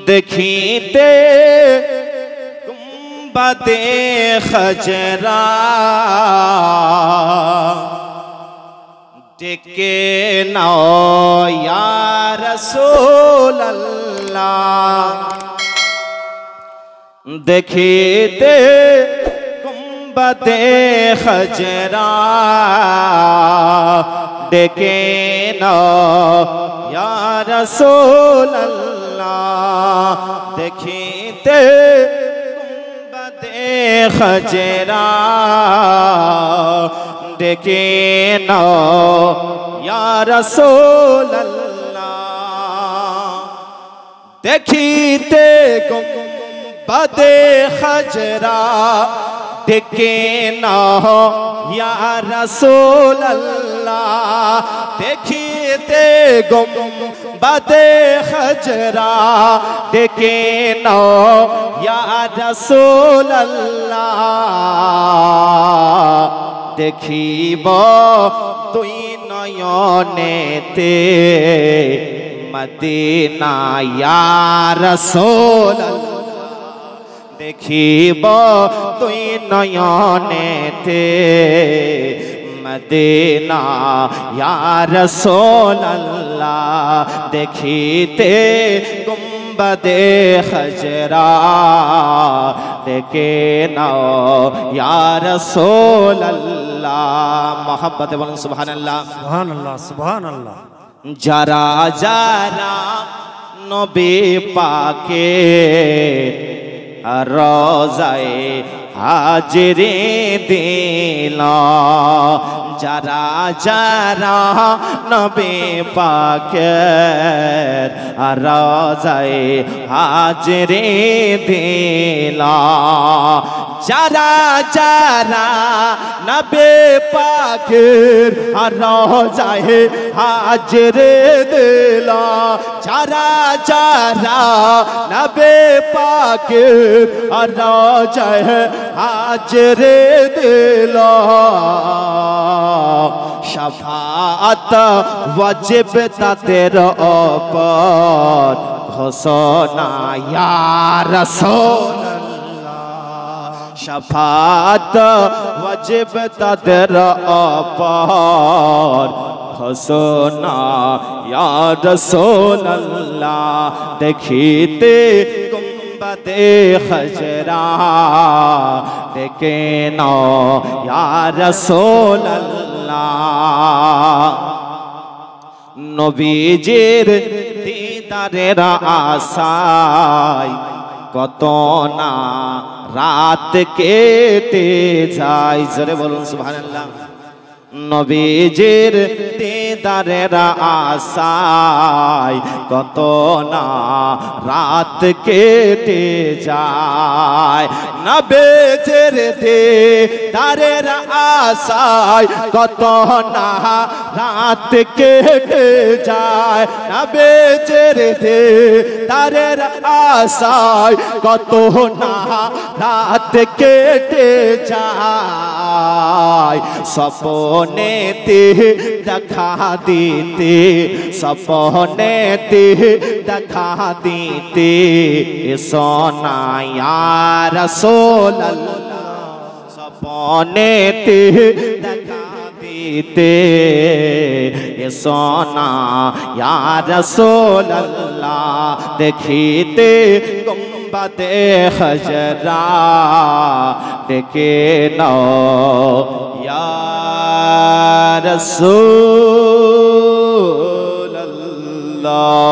देखीते गुंबदे खजरा डेके नाओ या रसूल अल्लाह। देखीते गुंबदे खजरा डेके नाओ या रसूल अल्लाह। देखीते गुंबदे खजरा डेके नाओ या रसूल अल्लाह। देखीते गुंबदे खजरा डेके नाओ या रसूल अल्लाह। देखीते गुंबदे खजरा डेके नाओ या रसूल अल्लाह। देखिब तुई नयनेते मदीना या रसूल अल्लाह। देखिब तुई नयनेते मदीना या रसूल अल्लाह। देखीते गुंबदे खजरा डेके नाओ या रसूल अल्लाह। मोहब्बत बोलन सुभान अल्लाह सुभान अल्लाह सुभान अल्लाह। जरा जरा नबी पाके रोज़ाए हाजिरी दिला। जरा जरा नबी पाके रोज़ाए हाजिरी दिला। जरा जरा नबी पाके रोज़ाए हाजिरी दिला। जरा जरा नबी पाके रोज़ाए हाजिरी दिला। शफाअत वाजिब तातेर ऊपर घोषणा या रसूल अल्लाह। शफाअत वाजिब तातेर ऊपर घोषणा या रसूल अल्लाह। देखीते गुंबदे खजरा डेके नाओ या रसूल अल्लाह। नबीजिर दीदारेर आशाय कत ना रात केटे যায়। জোরে বলুন সুবহানাল্লাহ। নবীজির দীদারের আশায় কত না রাত কেটে যায়। নবীজির দীদারের আশায় কত না রাত কেটে যায়। নবীজির দীদারের আশায় কত না রাত কেটে যায়। सपनेते দেখা দিতে सपनेते দেখা দিতে सोना या रसूल अल्लाह। सपनेते দেখা দিতে सोना या रसूल अल्लाह। देखीते गुंबदे खजरा डेके नाओ या रसूल अल्लाह।